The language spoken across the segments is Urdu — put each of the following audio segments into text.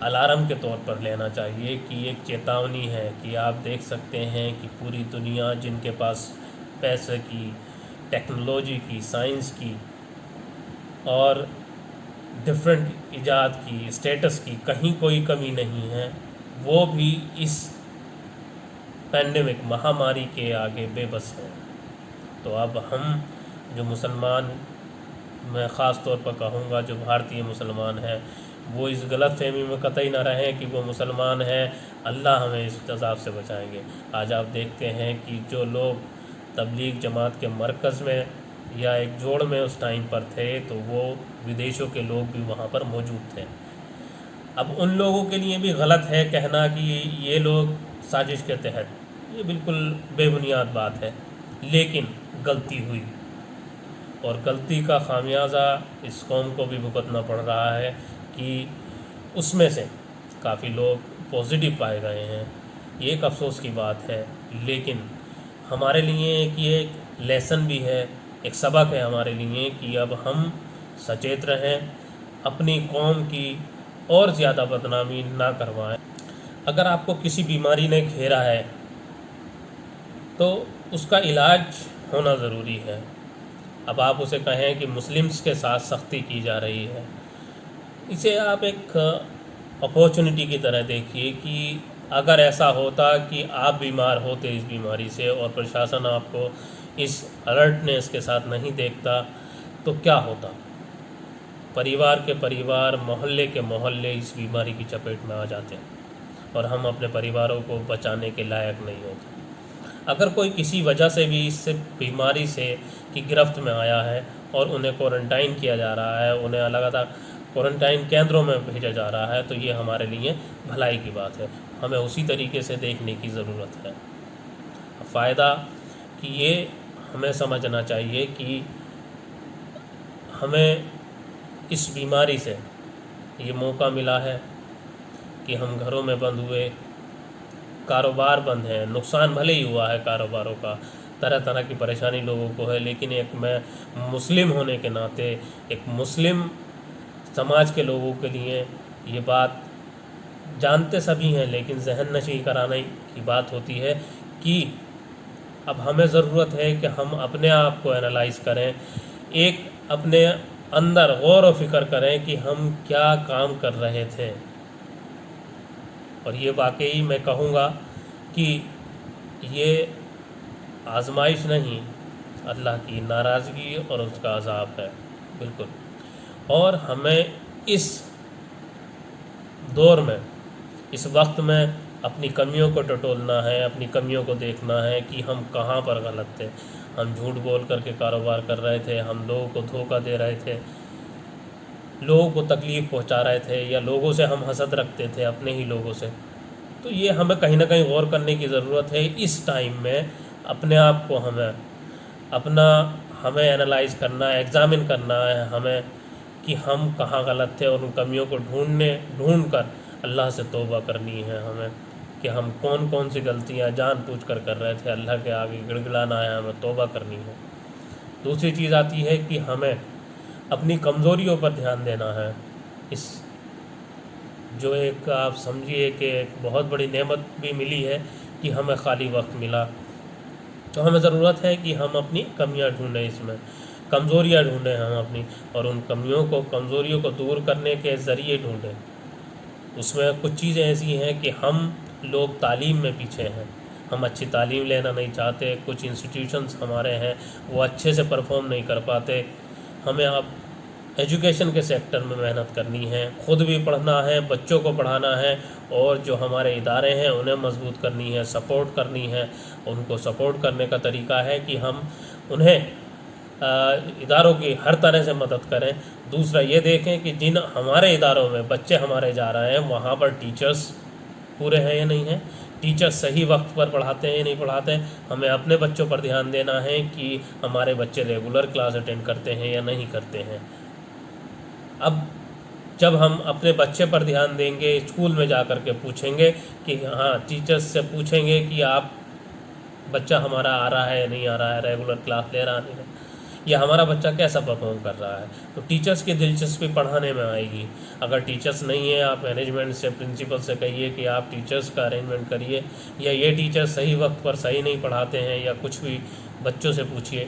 الارم کے طور پر لینا چاہیے کہ ایک چیتاونی ہے کہ آپ دیکھ سکتے ہیں کہ پوری دنیا جن کے پاس پیسے کی، ٹیکنالوجی کی، سائنس کی اور ڈفرینٹ ایجاد کی، اسٹیٹس کی کہیں کوئی کمی نہیں ہے، وہ بھی اس پینڈیمک مہاماری کے آگے بے بس ہیں۔ تو اب ہم جو مسلمان، میں خاص طور پر کہوں گا جو بھارتی مسلمان ہیں، وہ اس غلط فہمی میں قطعی نہ رہیں کہ وہ مسلمان ہیں، اللہ ہمیں اس عذاب سے بچائیں گے۔ آج آپ دیکھتے ہیں کہ جو لوگ تبلیغ جماعت کے مرکز میں یا ایک جوڑ میں اس ٹائم پر تھے تو وہ ودیشوں کے لوگ بھی وہاں پر موجود تھے۔ اب ان لوگوں کے لیے بھی غلط ہے کہنا کہ یہ لوگ سازش کے تحت، یہ بالکل بے بنیاد بات ہے، لیکن غلطی ہوئی اور غلطی کا خامیازہ اس قوم کو بھی بھگتنا پڑ رہا ہے کہ اس میں سے کافی لوگ پازیٹیو پائے گئے ہیں، یہ ایک افسوس کی بات ہے، لیکن ہمارے لیے یہ ایک لیسن بھی ہے، ایک سبق ہے ہمارے لیے کہ اب ہم سچیت رہیں، اپنی قوم کی اور زیادہ بدنامی نہ کروائیں۔ اگر آپ کو کسی بیماری نے گھیرا ہے تو اس کا علاج ہونا ضروری ہے۔ اب آپ اسے کہیں کہ مسلمز کے ساتھ سختی کی جا رہی ہے، اسے آپ ایک اپورچونٹی کی طرح دیکھیے کہ اگر ایسا ہوتا کہ آپ بیمار ہوتے اس بیماری سے اور پرشاسن آپ کو اس الرٹنس کے ساتھ نہیں دیکھتا تو کیا ہوتا؟ پریوار کے پریوار، محلے کے محلے اس بیماری کی چپیٹ میں آ جاتے اور ہم اپنے پریواروں کو بچانے کے لائق نہیں ہوتے۔ اگر کوئی کسی وجہ سے بھی اس سے بیماری سے کی گرفت میں آیا ہے اور انہیں کوارنٹائن کیا جا رہا ہے، انہیں الگ الگ کوارنٹائن کیندروں میں بھیجا جا رہا ہے، تو یہ ہمارے لیے بھلائی کی بات ہے، ہمیں اسی طریقے سے دیکھنے کی ضرورت ہے۔ فائدہ کہ یہ ہمیں سمجھنا چاہیے کہ ہمیں اس بیماری سے یہ موقع ملا ہے کہ ہم گھروں میں بند ہوئے، کاروبار بند ہیں، نقصان بھلے ہی ہوا ہے کاروباروں کا، طرح طرح کی پریشانی لوگوں کو ہے، لیکن ایک میں مسلم ہونے کے ناطے، ایک مسلم سماج کے لوگوں کے لیے یہ بات جانتے سبھی ہیں لیکن ذہن نشین کرانے کی بات ہوتی ہے کہ اب ہمیں ضرورت ہے کہ ہم اپنے آپ کو انالائز کریں، ایک اپنے اندر غور و فکر کریں کہ ہم کیا کام کر رہے تھے۔ اور یہ واقعی میں کہوں گا کہ یہ آزمائش نہیں، اللہ کی ناراضگی اور اس کا عذاب ہے بالکل۔ اور ہمیں اس دور میں، اس وقت میں اپنی کمیوں کو ٹٹولنا ہے، اپنی کمیوں کو دیکھنا ہے کہ ہم کہاں پر غلط تھے۔ ہم جھوٹ بول کر کے کاروبار کر رہے تھے، ہم لوگوں کو دھوکہ دے رہے تھے، لوگوں کو تکلیف پہنچا رہے تھے، یا لوگوں سے ہم حسد رکھتے تھے، اپنے ہی لوگوں سے۔ تو یہ ہمیں کہیں نہ کہیں غور کرنے کی ضرورت ہے اس ٹائم میں، اپنے آپ کو ہمیں انالائز کرنا ہے، ایگزامن کرنا ہے ہمیں کہ ہم کہاں غلط تھے، اور ان کمیوں کو ڈھونڈ کر اللہ سے توبہ کرنی ہے ہمیں کہ ہم کون کون سی غلطیاں جان بوجھ کر رہے تھے، اللہ کے آگے گڑگڑانا ہے، ہمیں توبہ کرنی ہے۔ دوسری چیز آتی ہے کہ ہمیں اپنی کمزوریوں پر دھیان دینا ہے۔ اس جو ایک آپ سمجھیے کہ ایک بہت بڑی نعمت بھی ملی ہے کہ ہمیں خالی وقت ملا، تو ہمیں ضرورت ہے کہ ہم اپنی کمیاں ڈھونڈیں، اس میں کمزوریاں ڈھونڈیں ہم اپنی، اور ان کمزوریوں کو دور کرنے کے ذریعے ڈھونڈیں۔ اس میں کچھ چیزیں ایسی ہیں کہ ہم لوگ تعلیم میں پیچھے ہیں، ہم اچھی تعلیم لینا نہیں چاہتے، کچھ انسٹیٹیوشنز ہمارے ہیں وہ اچھے سے پرفارم نہیں کر پاتے۔ ہمیں اب ایجوکیشن کے سیکٹر میں محنت کرنی ہے، خود بھی پڑھنا ہے، بچوں کو پڑھانا ہے، اور جو ہمارے ادارے ہیں انہیں مضبوط کرنی ہے، سپورٹ کرنی ہے۔ ان کو سپورٹ کرنے کا طریقہ ہے کہ ہم انہیں اداروں کی ہر طرح سے مدد کریں۔ دوسرا یہ دیکھیں کہ جن ہمارے اداروں میں بچے ہمارے جا رہے ہیں وہاں پر ٹیچرز پورے ہیں یا نہیں ہیں، ٹیچرز صحیح وقت پر پڑھاتے ہیں یا نہیں پڑھاتے ہیں۔ ہمیں اپنے بچوں پر دھیان دینا ہے کہ ہمارے بچے ریگولر کلاس اٹینڈ کرتے ہیں یا نہیں کرتے ہیں۔ اب جب ہم اپنے بچے پر دھیان دیں گے، اسکول میں جا کر کے پوچھیں گے کہ ہاں، ٹیچرز سے پوچھیں گے کہ آپ بچہ ہمارا آ رہا ہے یا نہیں آ رہا ہے، ریگولر کلاس لے رہا نہیں ہے۔ یا ہمارا بچہ کیسا پرفارم کر رہا ہے. تو ٹیچرس کی دلچسپی پڑھانے میں آئے گی. اگر ٹیچرس نہیں ہیں، آپ مینجمنٹ سے، پرنسپل سے کہیے کہ آپ ٹیچرس کا ارینجمنٹ کریے، یا یہ ٹیچر صحیح وقت پر صحیح نہیں پڑھاتے ہیں، یا کچھ بھی بچوں سے پوچھیے.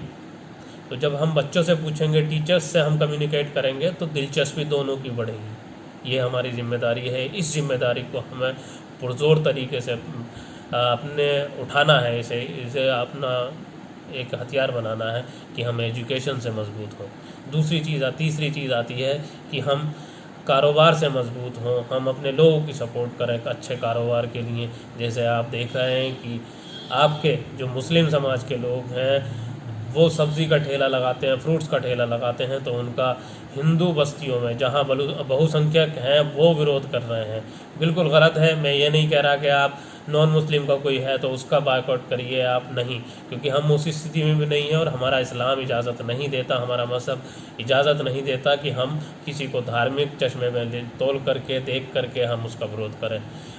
تو جب ہم بچوں سے پوچھیں گے، ٹیچرس سے ہم کمیونیکیٹ کریں گے، تو دلچسپی دونوں کی بڑھے گی. یہ ہماری ذمہ داری ہے. اس ذمہ داری کو ہمیں پرزور طریقے سے اپنے اٹھانا ہے، اسے اپنا ایک ہتھیار بنانا ہے کہ ہم ایجوکیشن سے مضبوط ہوں. تیسری چیز آتی ہے کہ ہم کاروبار سے مضبوط ہوں. ہم اپنے لوگوں کی سپورٹ کریں اچھے کاروبار کے لیے. جیسے آپ دیکھ رہے ہیں کہ آپ کے جو مسلم سماج کے لوگ ہیں وہ سبزی کا ٹھیلا لگاتے ہیں، فروٹس کا ٹھیلا لگاتے ہیں، تو ان کا ہندو بستیوں میں جہاں بہو سنکھیک ہیں وہ ورودھ کر رہے ہیں. بالکل غلط ہے. میں یہ نہیں کہہ رہا کہ آپ نان مسلم کا کوئی ہے تو اس کا بائیکاٹ کریے، آپ نہیں، کیونکہ ہم اس استھتی میں بھی نہیں ہیں، اور ہمارا اسلام اجازت نہیں دیتا، ہمارا مذہب اجازت نہیں دیتا کہ ہم کسی کو دھارمک چشمے میں تول کر کے دیکھ کر کے ہم اس کا ورودھ کریں.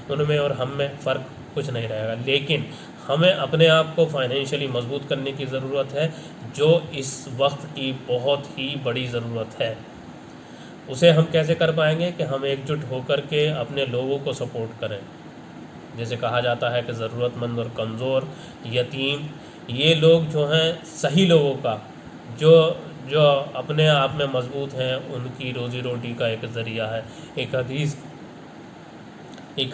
ان میں اور ہم میں فرق کچھ نہیں رہے گا. لیکن ہمیں اپنے آپ کو فائنینشلی مضبوط کرنے کی ضرورت ہے، جو اس وقت کی بہت ہی بڑی ضرورت ہے. اسے ہم کیسے کر پائیں گے؟ کہ ہم ایک جٹ ہو کر کے اپنے لوگوں کو سپورٹ کریں. جیسے کہا جاتا ہے کہ ضرورت مند اور کمزور، یتیم، یہ لوگ جو ہیں صحیح لوگوں کا جو اپنے آپ میں مضبوط ہیں، ان کی روزی روٹی کا ایک ذریعہ ہے، ایک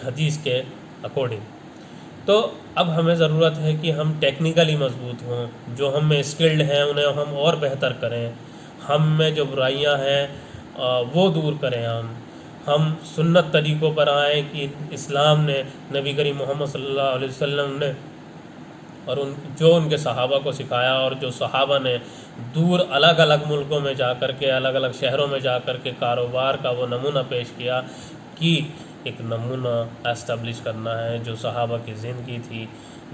حدیث کے اکارڈنگ. تو اب ہمیں ضرورت ہے کہ ہم ٹیکنیکلی مضبوط ہوں، جو ہم میں اسکلڈ ہیں انہیں ہم اور بہتر کریں. ہم میں جو برائیاں ہیں وہ دور کریں. ہم سنت طریقوں پر آئیں کہ اسلام نے، نبی کریم محمد صلی اللہ علیہ وسلم نے، اور جو ان کے صحابہ کو سکھایا، اور جو صحابہ نے دور الگ الگ ملکوں میں جا کر کے، الگ الگ شہروں میں جا کر کے کاروبار کا وہ نمونہ پیش کیا، کہ ایک نمونہ اسٹیبلش کرنا ہے جو صحابہ کی زندگی تھی.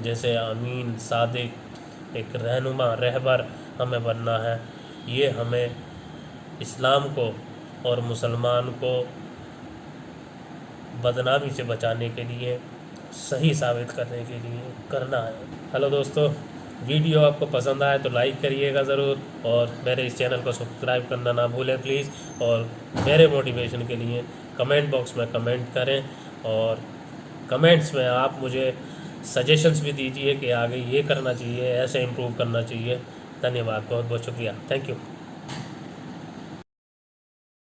جیسے امین، صادق، ایک رہنما، رہبر ہمیں بننا ہے. یہ ہمیں اسلام کو اور مسلمان کو بدنامی سے بچانے کے لیے، صحیح ثابت کرنے کے لیے کرنا ہے. ہلو دوستو، ویڈیو آپ کو پسند آئے تو لائک کریے گا ضرور، اور میرے اس چینل کو سبسکرائب کرنا نہ بھولیں پلیز. اور میرے موٹیویشن کے لیے کمنٹ باکس میں کمنٹ کریں، اور کمنٹس میں آپ مجھے سجیشنز بھی دیجئے کہ آگے یہ کرنا چاہیے، ایسے امپروو کرنا چاہیے. دھنیہ واد، بہت بہت شکریہ. Thank you.